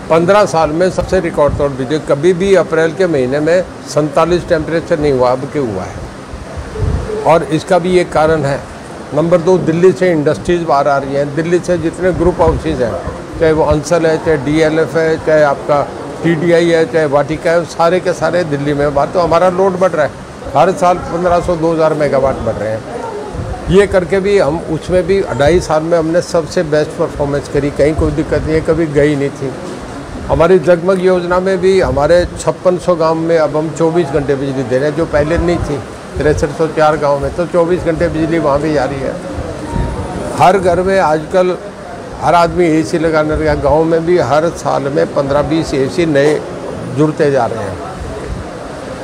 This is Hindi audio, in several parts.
15 साल में सबसे रिकॉर्ड तोड़ बिजली। कभी भी अप्रैल के महीने में 47 टेम्परेचर नहीं हुआ, अब क्यों हुआ है? और इसका भी एक कारण है। नंबर 2, दिल्ली से इंडस्ट्रीज़ बाहर आ रही हैं। दिल्ली से जितने ग्रुप हाउसेज हैं, चाहे वो अंसल है, चाहे DLF है, चाहे आपका TDI है, चाहे वाटिका है, सारे के सारे दिल्ली में बात। तो हमारा लोड बढ़ रहा है, हर साल 1500-2000 मेगावाट बढ़ रहे हैं। ये करके भी हम उसमें भी 2.5 साल में हमने सबसे बेस्ट परफॉर्मेंस करी, कहीं कोई दिक्कत नहीं है, कभी गई नहीं थी। हमारी जगमग योजना में भी हमारे 5600 गांव में अब हम 24 घंटे बिजली दे रहे हैं, जो पहले नहीं थी। 6304 गांव में तो 24 घंटे बिजली वहाँ भी जा रही है। हर घर में आजकल हर आदमी AC लगाने लगा। गाँव में भी हर साल में 15-20 AC नए जुड़ते जा रहे हैं।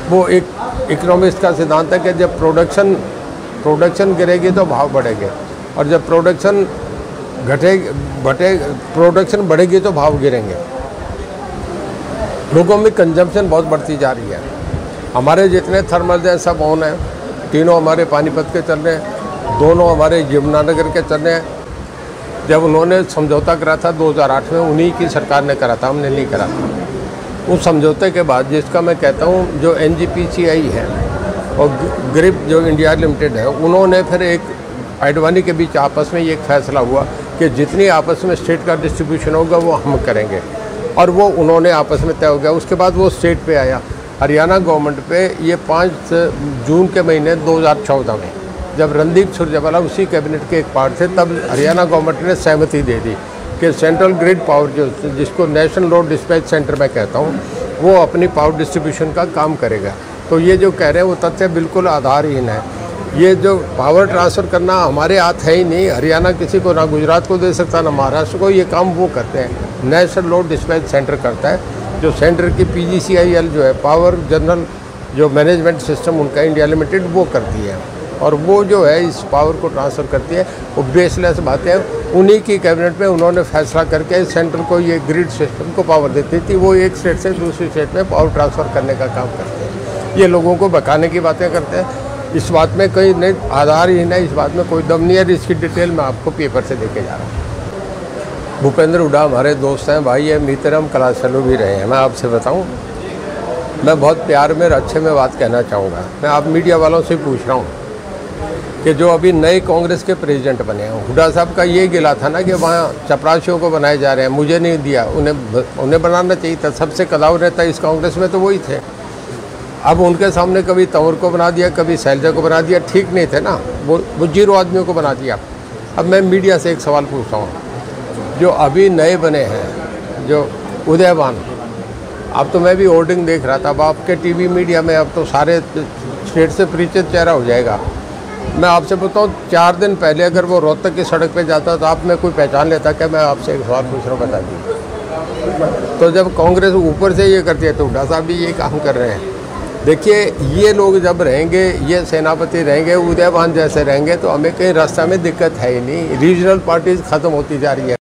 वो एक इकोनॉमिक्स का सिद्धांत है कि जब प्रोडक्शन गिरेगी तो भाव बढ़ेंगे, और जब प्रोडक्शन प्रोडक्शन बढ़ेगी तो भाव गिरेंगे। लोगों में कंजम्पशन बहुत बढ़ती जा रही है। हमारे जितने थर्मल हैं सब ऑन हैं। 3 हमारे पानीपत के चल रहे हैं, 2 हमारे यमुनानगर के चल रहे हैं। जब उन्होंने समझौता करा था 2008 में, उन्हीं की सरकार ने करा था, हमने नहीं करा था। उस समझौते के बाद, जिसका मैं कहता हूँ जो NGPCI है और ग्रिप जो इंडिया लिमिटेड है, उन्होंने फिर एक आडवाणी के बीच आपस में ये एक फैसला हुआ कि जितनी आपस में स्टेट का डिस्ट्रीब्यूशन होगा वो हम करेंगे, और वो उन्होंने आपस में तय हो गया। उसके बाद वो स्टेट पे आया, हरियाणा गवर्नमेंट पे। ये 5 जून के महीने 2014 में, जब रणदीप सुरजेवाला उसी कैबिनेट के एक पार्ट थे, तब हरियाणा गवर्नमेंट ने सहमति दे दी कि सेंट्रल ग्रिड पावर, जिसको नेशनल लोड डिस्पैच सेंटर मैं कहता हूँ, वो अपनी पावर डिस्ट्रीब्यूशन का काम करेगा। तो ये जो कह रहे हैं वो तथ्य बिल्कुल आधारहीन है। ये जो पावर ट्रांसफ़र करना हमारे हाथ है ही नहीं। हरियाणा किसी को, ना गुजरात को दे सकता, ना महाराष्ट्र को। ये काम वो करते हैं, नेशनल लोड डिस्पैच सेंटर करता है। जो सेंटर की PGCIL जो है, पावर जनरल जो मैनेजमेंट सिस्टम उनका इंडिया लिमिटेड, वो करती है, और वो जो है इस पावर को ट्रांसफ़र करती है। वो बेसलेस बातें हैं। उन्हीं की कैबिनेट में उन्होंने फैसला करके सेंटर को ये ग्रिड सिस्टम को पावर देती थी। वो एक स्टेट से दूसरी स्टेट में पावर ट्रांसफ़र करने का काम करते हैं। ये लोगों को बकाने की बातें करते हैं। इस बात में कोई नहीं आधार ही नहीं, इस बात में कोई दम नहीं है। इसकी डिटेल मैं आपको पेपर से देके जा रहा हूँ। भूपेंद्र हुड्डा हमारे दोस्त हैं, भाई है, मित्रम क्लास फेलो भी रहे हैं। मैं आपसे बताऊँ, मैं बहुत प्यार में अच्छे में बात कहना चाहूँगा। मैं आप मीडिया वालों से पूछ रहा हूँ कि जो अभी नए कांग्रेस के प्रेसिडेंट बने हैं, हुड्डा साहब का ये गिला था ना कि वहाँ चपरासियों को बनाए जा रहे हैं, मुझे नहीं दिया, उन्हें बनाना चाहिए था। सबसे कदाऊ नेता इस कांग्रेस में तो वही थे। अब उनके सामने कभी तंवर को बना दिया, कभी शैलजा को बना दिया, ठीक नहीं थे ना। वो 0 आदमियों को बना दिया। अब मैं मीडिया से एक सवाल पूछता हूँ, जो अभी नए बने हैं, जो उदयवान, अब तो मैं भी होर्डिंग देख रहा था, अब आपके TV मीडिया में अब तो सारे स्टेट से परिचित चेहरा हो जाएगा। मैं आपसे बताऊँ, 4 दिन पहले अगर वो रोहतक की सड़क पे जाता तो आप में कोई पहचान लेता क्या? मैं आपसे एक सवाल पूछ रहा हूँ, बता दीजिए। तो जब कांग्रेस ऊपर से ये करती है तो हुड्डा साहब भी ये काम कर रहे हैं। देखिए, ये लोग जब रहेंगे, ये सेनापति रहेंगे, उदयवान जैसे रहेंगे, तो हमें कहीं रास्ता में दिक्कत है ही नहीं। रीजनल पार्टीज ख़त्म होती जा रही है।